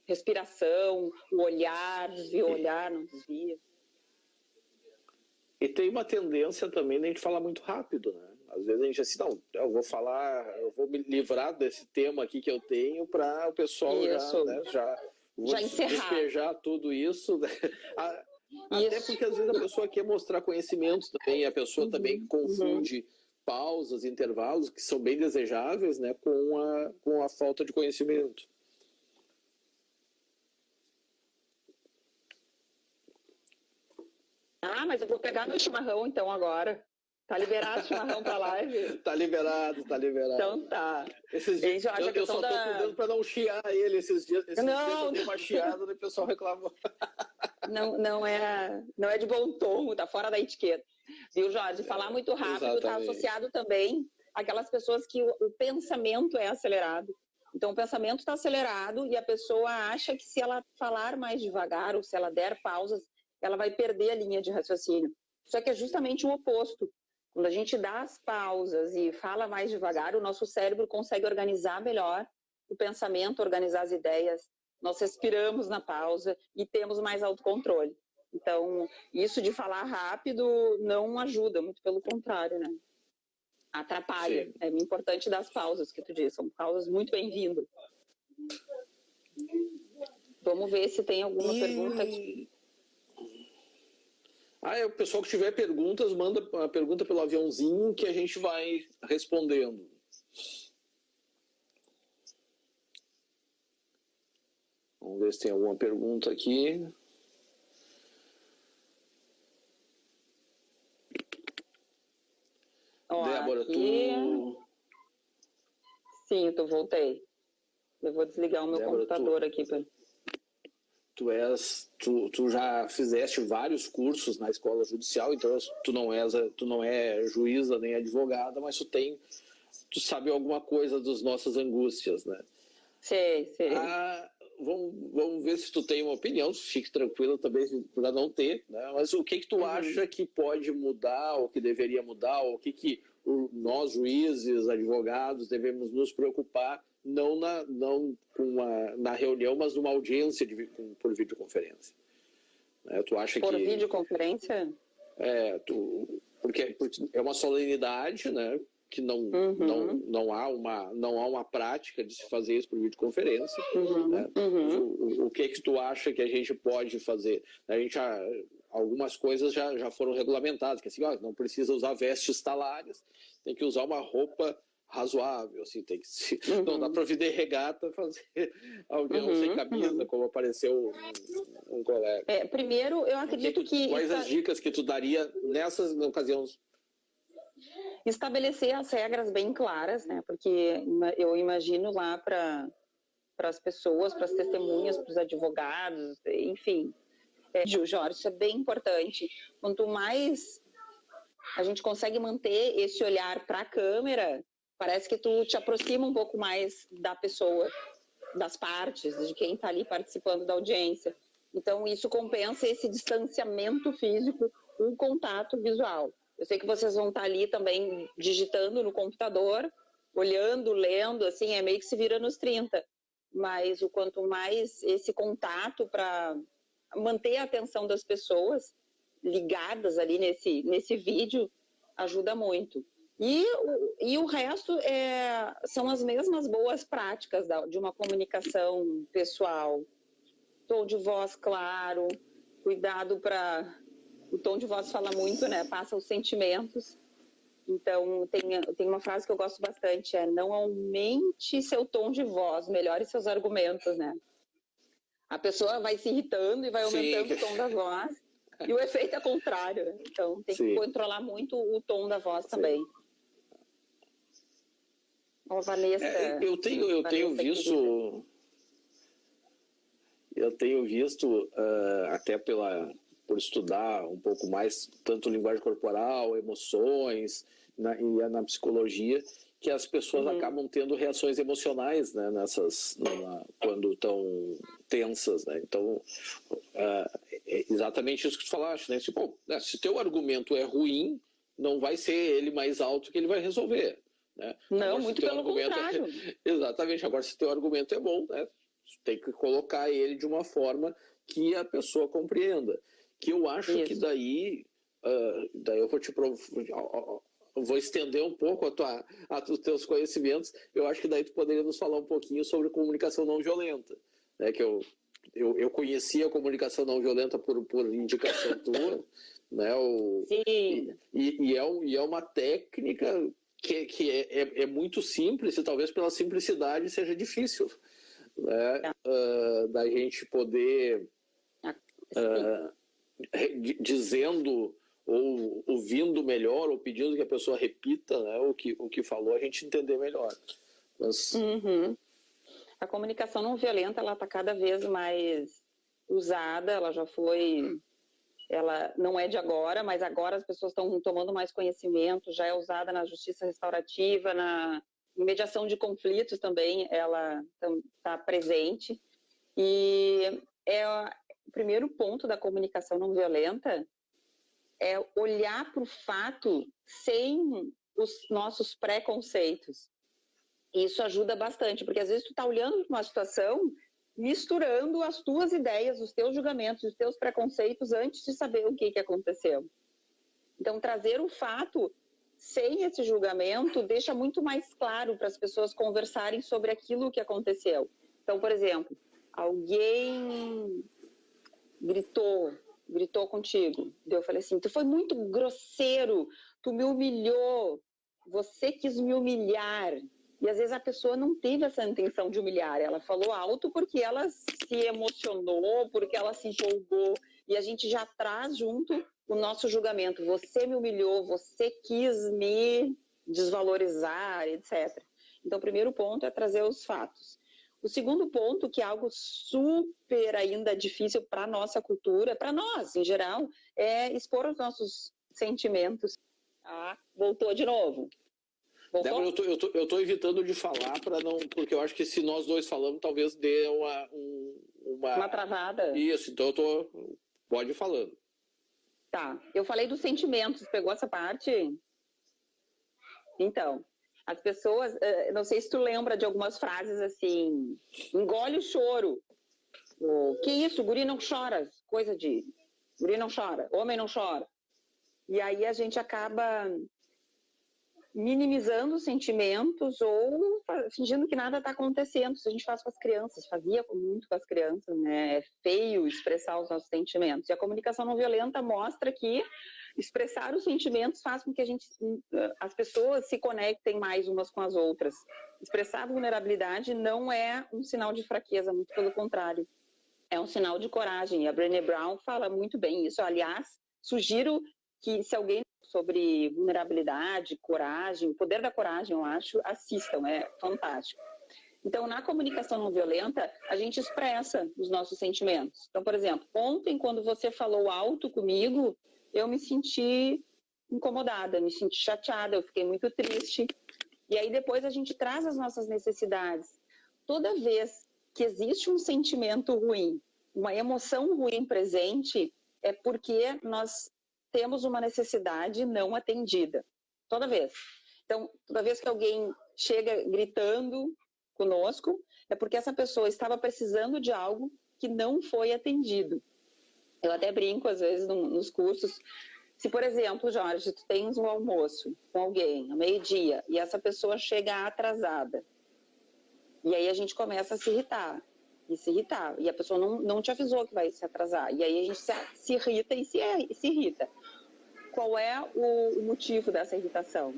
Respiração, o olhar, desvia o olhar, não desvia. E tem uma tendência também de a gente falar muito rápido, né? Às vezes a gente assim, não, eu vou me livrar desse tema aqui que eu tenho para o pessoal já despejar tudo isso, né? Até porque às vezes a pessoa quer mostrar conhecimento também, a pessoa também confunde pausas, intervalos, que são bem desejáveis, né, com a falta de conhecimento. Mas eu vou pegar meu chimarrão então agora. Tá liberado o chimarrão pra live? Tá liberado. Então tá. Esses dias, eu só tô cuidando pra não chiar ele esses dias. Esses dias eu dei uma chiada e o pessoal reclamou. Não é de bom tom, tá fora da etiqueta. Viu, Jorge? Falar muito rápido está associado também àquelas pessoas que o pensamento é acelerado. Então, o pensamento está acelerado e a pessoa acha que se ela falar mais devagar ou se ela der pausas, ela vai perder a linha de raciocínio. Só que é justamente o oposto. Quando a gente dá as pausas e fala mais devagar, o nosso cérebro consegue organizar melhor o pensamento, organizar as ideias. Nós respiramos na pausa e temos mais autocontrole. Então, isso de falar rápido não ajuda, muito pelo contrário, né? Atrapalha. Sim. É importante dar as pausas que tu disse, são pausas muito bem-vindas. Vamos ver se tem alguma pergunta aqui. O pessoal que tiver perguntas, manda a pergunta pelo aviãozinho que a gente vai respondendo. Vamos ver se tem alguma pergunta aqui. Débora, tu... Sim, eu voltei. Eu vou desligar o meu computador aqui. Tu já fizeste vários cursos na escola judicial, então tu não é juíza nem advogada, mas tu sabe alguma coisa das nossas angústias, né? Sei. Vamos ver se tu tem uma opinião, fique tranquila também para não ter, né? Mas o que tu acha que pode mudar, ou que deveria mudar, ou o que nós, juízes, advogados, devemos nos preocupar, não na reunião, mas numa audiência por videoconferência? Tu acha por videoconferência? Porque é uma solenidade, né? Que não há uma prática de se fazer isso por videoconferência. Né? O que tu acha que a gente pode fazer? Algumas coisas já foram regulamentadas, que assim, não precisa usar vestes talares, tem que usar uma roupa razoável, assim, tem que se... Não dá para vender regata, fazer avião sem camisa, como apareceu um colega. Primeiro, eu acredito que... Quais as dicas que tu daria nessas ocasiões? Estabelecer as regras bem claras, né? Porque eu imagino lá para as pessoas, para as testemunhas, para os advogados, enfim. Jorge, isso é bem importante. Quanto mais a gente consegue manter esse olhar para a câmera, parece que tu te aproxima um pouco mais da pessoa, das partes, de quem está ali participando da audiência. Então, isso compensa esse distanciamento físico, o contato visual. Eu sei que vocês vão estar ali também digitando no computador, olhando, lendo, assim, é meio que se vira nos 30. Mas o quanto mais esse contato para manter a atenção das pessoas ligadas ali nesse vídeo ajuda muito. E o resto são as mesmas boas práticas de uma comunicação pessoal. Tom de voz claro, cuidado para... O tom de voz fala muito, né? Passa os sentimentos. Então, tem uma frase que eu gosto bastante, não aumente seu tom de voz, melhore seus argumentos, né? A pessoa vai se irritando e vai aumentando o tom da voz, e o efeito é contrário. Né? Então, tem que controlar muito o tom da voz também. Vanessa... eu tenho visto, até por estudar um pouco mais, tanto linguagem corporal, emoções, e na psicologia, que as pessoas acabam tendo reações emocionais, né, quando estão tensas, né? Então, é exatamente isso que tu falaste, né? Tipo, se teu argumento é ruim, não vai ser ele mais alto que ele vai resolver, né? Não, agora, muito pelo contrário. Exatamente. Agora, se teu argumento é bom, né, tem que colocar ele de uma forma que a pessoa compreenda. Que eu acho que daí eu vou estender um pouco os teus conhecimentos. Eu acho que daí tu poderia nos falar um pouquinho sobre comunicação não violenta, né? Que eu conhecia a comunicação não violenta por indicação tua, né? Sim. E é uma técnica que é muito simples, e talvez pela simplicidade seja difícil, né? Da gente poder dizendo ou ouvindo melhor, ou pedindo que a pessoa repita, né, o que falou, a gente entender melhor. Mas... A comunicação não violenta, ela está cada vez mais usada, ela já foi... Ela não é de agora, mas agora as pessoas estão tomando mais conhecimento, já é usada na justiça restaurativa, na mediação de conflitos também, ela está presente. E o primeiro ponto da comunicação não violenta é olhar para o fato sem os nossos preconceitos. Isso ajuda bastante, porque às vezes tu está olhando para uma situação misturando as tuas ideias, os teus julgamentos, os teus preconceitos antes de saber o que aconteceu. Então, trazer o fato sem esse julgamento deixa muito mais claro para as pessoas conversarem sobre aquilo que aconteceu. Então, por exemplo, alguém gritou contigo. Eu falei assim, tu foi muito grosseiro, tu me humilhou, você quis me humilhar. E às vezes a pessoa não teve essa intenção de humilhar, ela falou alto porque ela se emocionou, porque ela se empolgou, e a gente já traz junto o nosso julgamento. Você me humilhou, você quis me desvalorizar, etc. Então, o primeiro ponto é trazer os fatos. O segundo ponto, que é algo super ainda difícil para a nossa cultura, para nós em geral, é expor os nossos sentimentos. Voltou de novo. Débora, eu tô evitando de falar porque eu acho que se nós dois falamos, talvez dê uma travada. Isso, então pode ir falando. Tá, eu falei dos sentimentos, pegou essa parte? Então, as pessoas, não sei se tu lembra de algumas frases assim, engole o choro. Que isso, guri não chora, coisa de guri não chora, homem não chora. E aí a gente acaba minimizando os sentimentos ou fingindo que nada está acontecendo. Isso a gente faz com as crianças, fazia muito com as crianças, né? É feio expressar os nossos sentimentos. E a comunicação não violenta mostra que expressar os sentimentos faz com que as pessoas se conectem mais umas com as outras. Expressar vulnerabilidade não é um sinal de fraqueza, muito pelo contrário. É um sinal de coragem. E a Brené Brown fala muito bem isso. Aliás, sugiro que se alguém sobre vulnerabilidade, coragem, o poder da coragem, eu acho, assistam, é fantástico. Então, na comunicação não violenta, a gente expressa os nossos sentimentos. Então, por exemplo, ontem, quando você falou alto comigo, eu me senti incomodada, me senti chateada, eu fiquei muito triste. E aí depois a gente traz as nossas necessidades. Toda vez que existe um sentimento ruim, uma emoção ruim presente, é porque nós temos uma necessidade não atendida. Toda vez. Então, toda vez que alguém chega gritando conosco, é porque essa pessoa estava precisando de algo que não foi atendido. Eu até brinco, às vezes, nos cursos. Se, por exemplo, Jorge, tu tens um almoço com alguém, ao meio-dia, e essa pessoa chega atrasada, e aí a gente começa a se irritar, e a pessoa não te avisou que vai se atrasar, e aí a gente se irrita e se irrita. Qual é o motivo dessa irritação?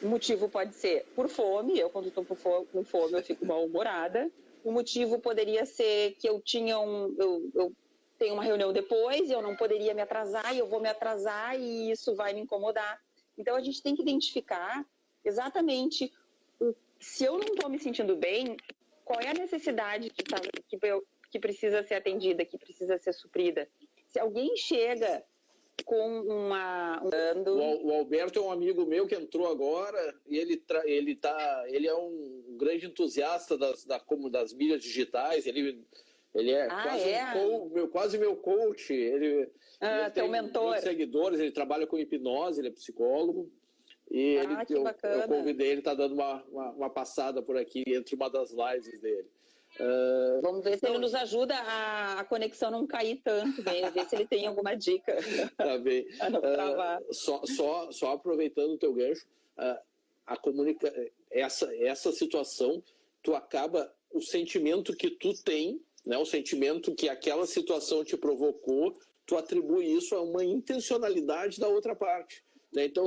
O motivo pode ser por fome, eu quando estou com fome eu fico mal-humorada. O motivo poderia ser que eu tenho uma reunião depois, eu não poderia me atrasar, e eu vou me atrasar e isso vai me incomodar. Então a gente tem que identificar exatamente se eu não estou me sentindo bem, qual é a necessidade que precisa ser atendida, que precisa ser suprida. Se alguém chega com O Alberto é um amigo meu que entrou agora e ele é um grande entusiasta das mídias digitais. Ele é quase meu coach. Ele tem mentor. Seguidores, ele trabalha com hipnose, ele é psicólogo. E eu convidei, ele está dando uma passada por aqui entre uma das lives dele. Vamos ver se ele nos ajuda a conexão não cair tanto, né? Ver se ele tem alguma dica. Tá bem. Só aproveitando o teu gancho, essa situação, o sentimento que tu tem, né, o sentimento que aquela situação te provocou, tu atribui isso a uma intencionalidade da outra parte. Né? Então,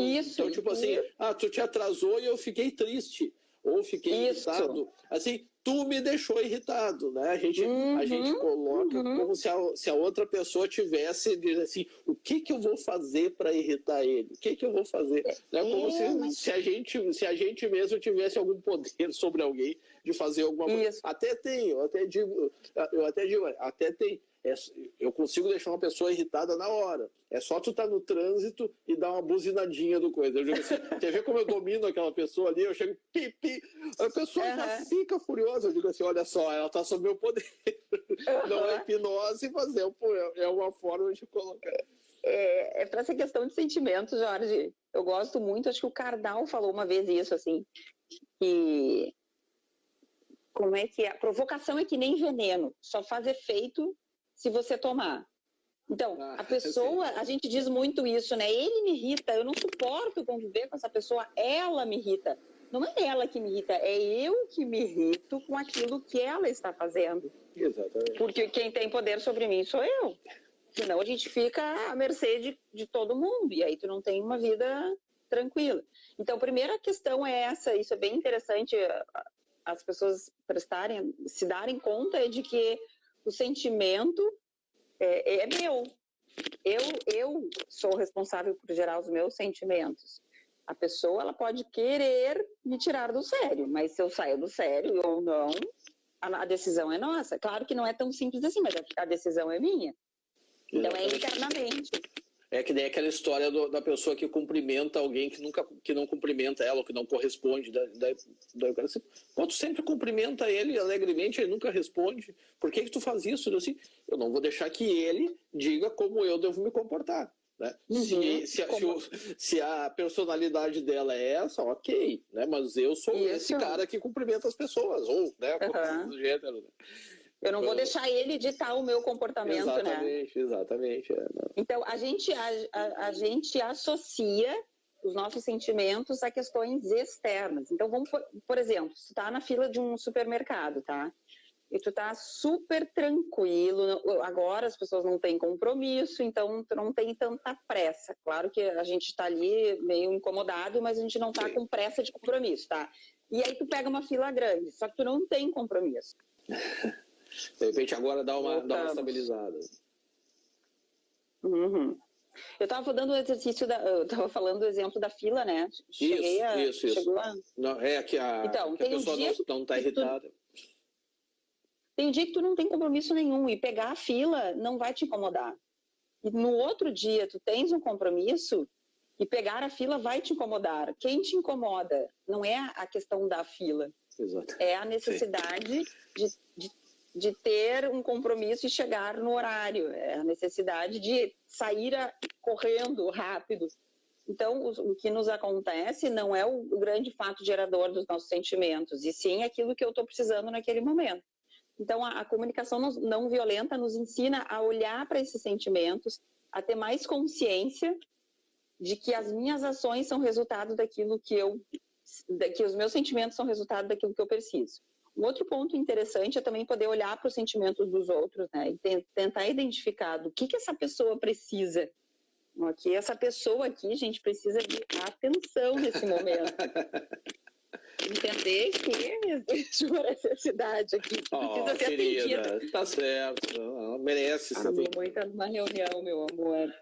tipo assim, tu te atrasou e eu fiquei triste, ou fiquei irritado. Assim, tu me deixou irritado, né? A gente coloca como se a outra pessoa tivesse, diz assim, o que eu vou fazer para irritar ele? O que eu vou fazer? Né? Como se a gente mesmo tivesse algum poder sobre alguém de fazer alguma coisa. Até tem. Eu consigo deixar uma pessoa irritada na hora. É só tu estar no trânsito e dar uma buzinadinha do coisa. Eu digo assim, quer ver como eu domino aquela pessoa ali? Eu chego, a pessoa já fica furiosa. Eu digo assim, olha só, ela está sob meu poder. Não é hipnose, mas é uma forma de colocar. Para essa questão de sentimentos, Jorge, eu gosto muito, acho que o Kardal falou uma vez isso, assim, que como é que é? Provocação é que nem veneno, só faz efeito se você tomar. Então, a pessoa, a gente diz muito isso, né? Ele me irrita, eu não suporto conviver com essa pessoa, ela me irrita. Não é ela que me irrita, é eu que me irrito com aquilo que ela está fazendo. Exatamente. Porque quem tem poder sobre mim sou eu. Senão a gente fica à mercê de todo mundo, e aí tu não tem uma vida tranquila. Então, a primeira questão é essa, isso é bem interessante as pessoas se darem conta de que o sentimento é meu. Eu sou responsável por gerar os meus sentimentos. A pessoa ela pode querer me tirar do sério, mas se eu saio do sério ou não, a decisão é nossa. Claro que não é tão simples assim, mas a decisão é minha. Então é internamente. É que nem aquela história da pessoa que cumprimenta alguém que não cumprimenta ela, ou que não corresponde. Tu sempre cumprimenta ele alegremente, ele nunca responde. Por que tu faz isso? Eu não vou deixar que ele diga como eu devo me comportar. Né? Se a personalidade dela é essa, ok. Né? Mas eu sou esse cara que cumprimenta as pessoas. Ou, né? Do gênero, né? Eu não vou deixar ele ditar o meu comportamento, Exatamente. Então, a gente associa os nossos sentimentos a questões externas. Então, vamos, por exemplo, você está na fila de um supermercado, tá? e tu tá super tranquilo, agora as pessoas não têm compromisso, então tu não tem tanta pressa. Claro que a gente tá ali meio incomodado, mas a gente não tá com pressa de compromisso, tá? E aí tu pega uma fila grande, só que tu não tem compromisso. De repente agora dá uma estabilizada. Uhum. Eu estava dando o exercício eu estava falando do exemplo da fila, né? Isso. Chegou a... Não, é que então, que a pessoa não está irritada. Tem um dia que tu não tem compromisso nenhum e pegar a fila não vai te incomodar. E no outro dia tu tens um compromisso e pegar a fila vai te incomodar. Quem te incomoda não é a questão da fila. Exato. É a necessidade de ter um compromisso e chegar no horário. É a necessidade de sair correndo rápido. Então, o que nos acontece não é o grande fato gerador dos nossos sentimentos, e sim aquilo que eu estou precisando naquele momento. Então, a comunicação não violenta nos ensina a olhar para esses sentimentos, a ter mais consciência de que as minhas ações são resultado daquilo que os meus sentimentos são resultado daquilo que eu preciso. Um outro ponto interessante é também poder olhar para os sentimentos dos outros, né? E tentar identificar do que essa pessoa precisa. Aqui, essa pessoa aqui, gente, precisa de atenção nesse momento. Entender que existe uma necessidade aqui. Precisa ser atendida. Tá certo. Ela merece ser atendida. A mamãe está numa reunião, meu amor.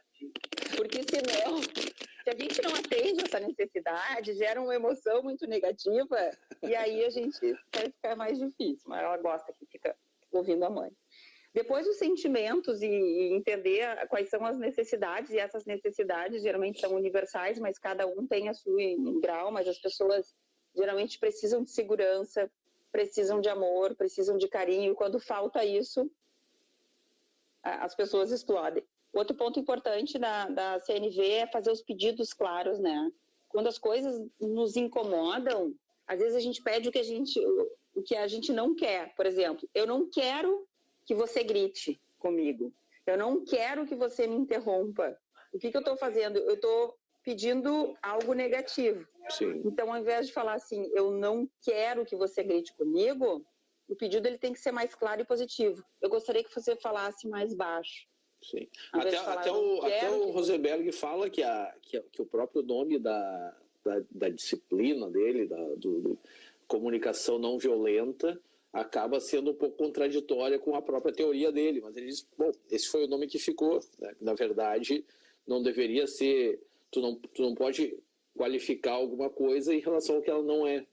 Porque senão, se a gente não atende essa necessidade, gera uma emoção muito negativa e aí a gente vai ficar mais difícil. Mas ela gosta que fica ouvindo a mãe. Depois os sentimentos e entender quais são as necessidades, e essas necessidades geralmente são universais, mas cada um tem a sua em grau, mas as pessoas geralmente precisam de segurança, precisam de amor, precisam de carinho, e quando falta isso, as pessoas explodem. Outro ponto importante da CNV é fazer os pedidos claros, né? Quando as coisas nos incomodam, às vezes a gente pede o que a gente não quer. Por exemplo, eu não quero que você grite comigo. Eu não quero que você me interrompa. O que eu estou fazendo? Eu estou pedindo algo negativo. Sim. Então, ao invés de falar assim, eu não quero que você grite comigo, o pedido ele tem que ser mais claro e positivo. Eu gostaria que você falasse mais baixo. Sim. Até o Rosenberg fala que o próprio nome da disciplina dele, do comunicação não violenta, acaba sendo um pouco contraditória com a própria teoria dele, mas ele diz, bom, esse foi o nome que ficou, né? Na verdade, não deveria ser, tu não pode qualificar alguma coisa em relação ao que ela não é,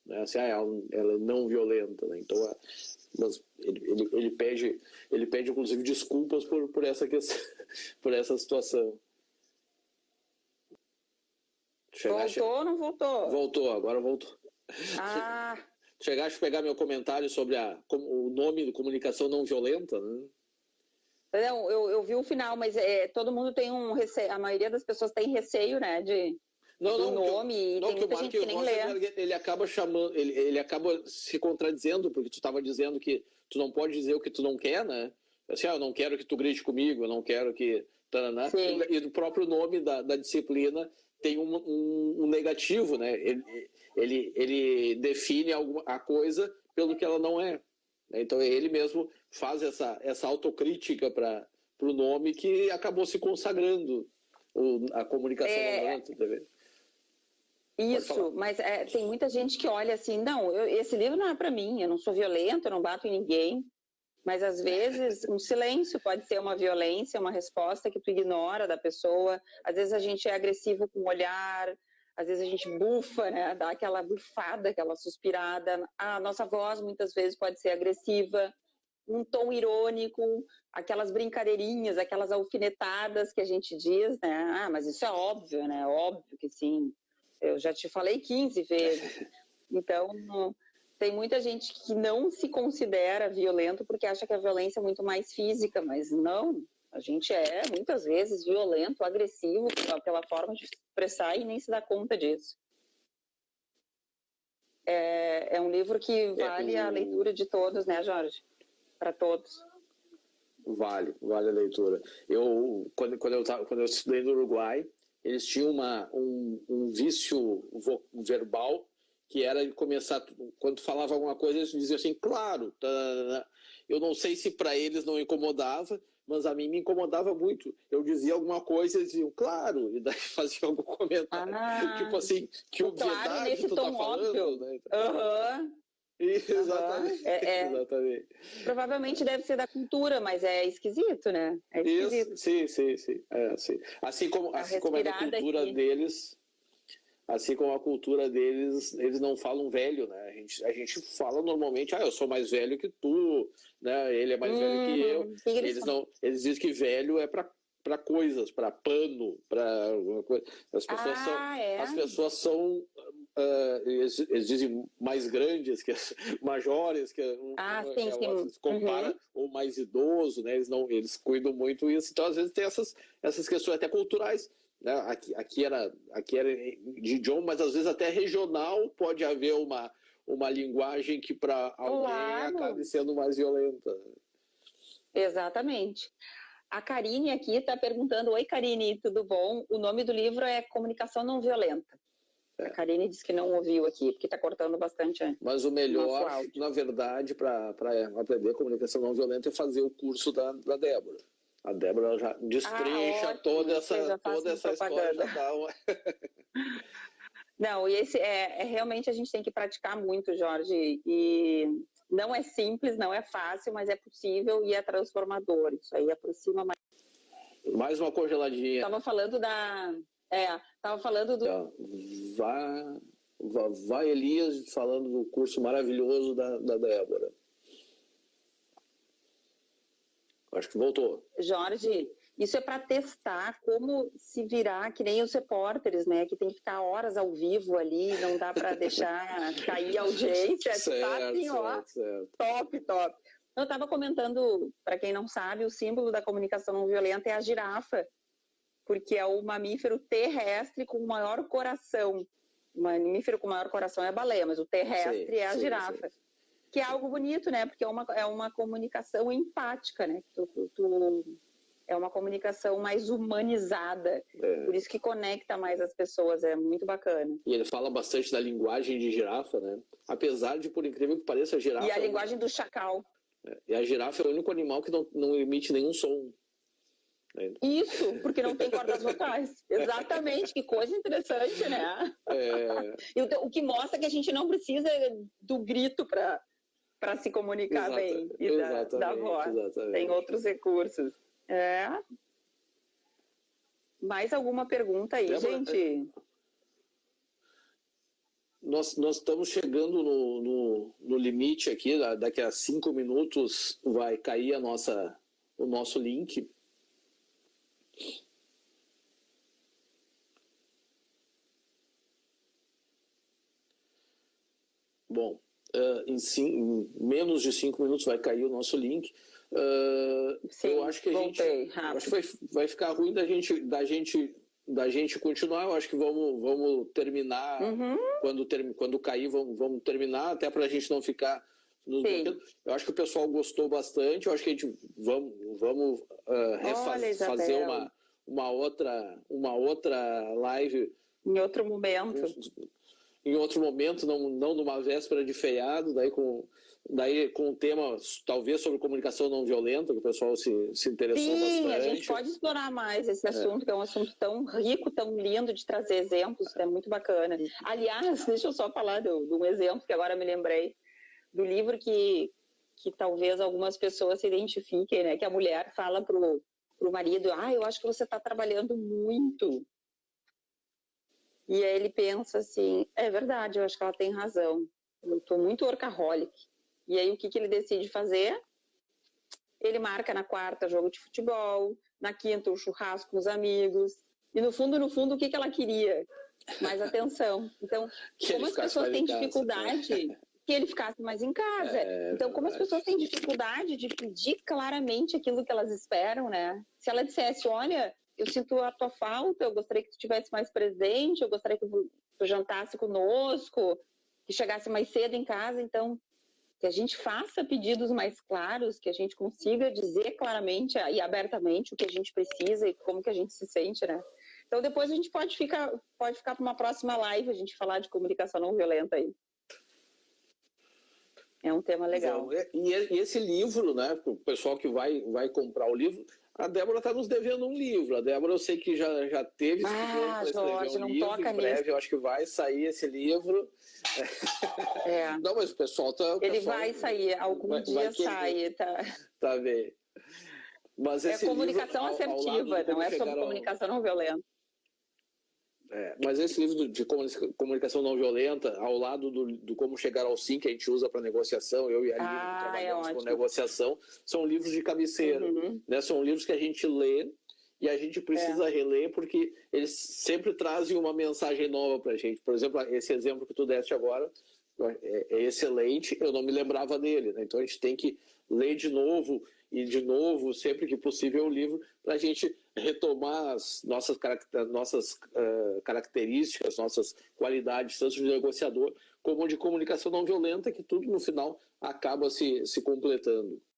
né? Assim, ela é não violenta, né? Então, mas ele pede inclusive desculpas por essa questão, por essa situação. Voltou ou não voltou? Voltou, agora voltou. Chegaste a pegar meu comentário sobre o nome de comunicação não violenta, né? Não, eu vi o final, mas todo mundo tem um receio, a maioria das pessoas tem receio, né, do nome, e tem muita gente que nem lê. Ele acaba chamando, ele acaba se contradizendo, porque tu estava dizendo que tu não pode dizer o que tu não quer, né? Assim, eu não quero que tu grite comigo, eu não quero que... Taraná, e do próprio nome da disciplina tem um negativo, né? Ele define a coisa pelo que ela não é. Então ele mesmo faz essa autocrítica para o nome que acabou se consagrando a comunicação não violenta. Isso, mas tem muita gente que olha assim, não, esse livro não é para mim, eu não sou violento, eu não bato em ninguém. Mas, às vezes, um silêncio pode ser uma violência, uma resposta que tu ignora da pessoa. Às vezes, a gente é agressivo com o olhar, às vezes, a gente bufa, né? Dá aquela bufada, aquela suspirada. A nossa voz, muitas vezes, pode ser agressiva. Um tom irônico, aquelas brincadeirinhas, aquelas alfinetadas que a gente diz, né? Mas isso é óbvio, né? Óbvio que sim. Eu já te falei 15 vezes. Então... Tem muita gente que não se considera violento porque acha que a violência é muito mais física, mas não. A gente é, muitas vezes, violento, agressivo pela forma de expressar e nem se dá conta disso. É um livro que vale a leitura de todos, né, Jorge? Para todos. Vale a leitura. Quando eu estudei no Uruguai, eles tinham um vício verbal que era começar, quando falava alguma coisa, eles diziam assim, claro, eu não sei se para eles não incomodava, mas a mim me incomodava muito. Eu dizia alguma coisa e eles diziam, claro, e daí fazia algum comentário. Tipo assim, que obviedade claro, nesse tu tom tá falando, óbvio. né? Exatamente. Exatamente. Provavelmente deve ser da cultura, mas é esquisito, né? É esquisito. Isso, sim. Sim. Assim como é da cultura deles, assim como a cultura deles, eles não falam velho, né? A gente fala normalmente, eu sou mais velho que tu, né? Ele é mais velho que eu. Eles dizem que velho é para coisas, para pano, para alguma coisa. As pessoas são eles dizem mais grandes, maiores, sim. Se compara ou mais idoso, né? Eles cuidam muito isso. Então, às vezes, tem essas questões até culturais. Né? Aqui era de idioma, mas às vezes até regional pode haver uma linguagem que para alguém acabe sendo mais violenta. Exatamente. A Karine aqui está perguntando, oi Karine, tudo bom? O nome do livro é Comunicação Não Violenta. A Karine disse que não ouviu aqui, porque está cortando bastante. Mas o melhor, na verdade, para aprender comunicação não violenta é fazer o curso da Débora. A Débora já destrincha toda essa história. Já dá uma... Não, e esse realmente a gente tem que praticar muito, Jorge. E não é simples, não é fácil, mas é possível e é transformador. Isso aí aproxima mais. Mais uma congeladinha. Estava falando do... Vai Elias falando do curso maravilhoso da Débora. Acho que voltou. Jorge, isso é para testar como se virar, que nem os repórteres, né? Que tem que ficar horas ao vivo ali, não dá para deixar cair a audiência. Certo. Top. Eu estava comentando, para quem não sabe, o símbolo da comunicação não violenta é a girafa, porque é o mamífero terrestre com o maior coração. O mamífero com o maior coração é a baleia, mas o terrestre é a girafa. Sim. Que é algo bonito, né? Porque é uma comunicação empática, né? É uma comunicação mais humanizada. Por isso que conecta mais as pessoas, é muito bacana. E ele fala bastante da linguagem de girafa, né? Apesar de, por incrível que pareça, a girafa... E a linguagem do chacal. E a girafa é o único animal que não emite nenhum som. Isso, porque não tem cordas vocais. Exatamente, que coisa interessante, né? Então, o que mostra que a gente não precisa do grito para se comunicar bem e da voz. Exatamente. Tem outros recursos. Mais alguma pergunta aí, gente? Nós estamos chegando no limite aqui. Daqui a 5 minutos vai cair o nosso link. Bom, em menos de 5 minutos vai cair o nosso link. Sim, eu acho que acho que vai ficar ruim da gente continuar. Eu acho que vamos terminar quando cair, vamos terminar, até para a gente não ficar nos bloqueando. Eu acho que o pessoal gostou bastante. Eu acho que a gente vamos fazer uma outra live em outro momento. Em outro momento, não numa véspera de feriado, daí com um tema talvez sobre comunicação não violenta, que o pessoal se interessou bastante. Sim, a gente pode explorar mais esse assunto, que é um assunto tão rico, tão lindo de trazer exemplos, é muito bacana. Aliás, deixa eu só falar de um exemplo que agora me lembrei, do livro que talvez algumas pessoas se identifiquem, né? Que a mulher fala pro marido, eu acho que você está trabalhando muito. E aí ele pensa assim, é verdade, eu acho que ela tem razão. Eu estou muito workaholic. E aí o que ele decide fazer? Ele marca na quarta jogo de futebol, na quinta um churrasco com os amigos. E no fundo, o que ela queria? Mais atenção. Então, como as pessoas têm dificuldade, que ele ficasse mais em casa. Então, como as pessoas têm dificuldade de pedir claramente aquilo que elas esperam, né? Se ela dissesse, olha, eu sinto a tua falta, eu gostaria que tu estivesse mais presente, eu gostaria que tu jantasse conosco, que chegasse mais cedo em casa. Então, que a gente faça pedidos mais claros, que a gente consiga dizer claramente e abertamente o que a gente precisa e como que a gente se sente, né? Então, depois a gente pode ficar para uma próxima live, a gente falar de comunicação não violenta aí. É um tema legal. E esse livro, né, o pessoal que vai comprar o livro, a Débora está nos devendo um livro. A Débora, eu sei que já teve estudando para escrever um livro. Em breve, eu acho que vai sair esse livro. Não, mas o pessoal está... Ele vai sair, algum dia sai. Tá bem. Mas esse comunicação livro, assertiva, não é sobre comunicação não violenta. Mas esse livro de comunicação não violenta, ao lado do Como Chegar ao Sim, que a gente usa para negociação, eu e a Lívia trabalhamos com negociação, são livros de cabeceira. Né? São livros que a gente lê e a gente precisa reler porque eles sempre trazem uma mensagem nova para a gente. Por exemplo, esse exemplo que tu deste agora é excelente, eu não me lembrava dele. Né? Então a gente tem que ler de novo, sempre que possível, o livro, para a gente retomar as nossas características, nossas qualidades, tanto de negociador como de comunicação não violenta, que tudo no final acaba se completando.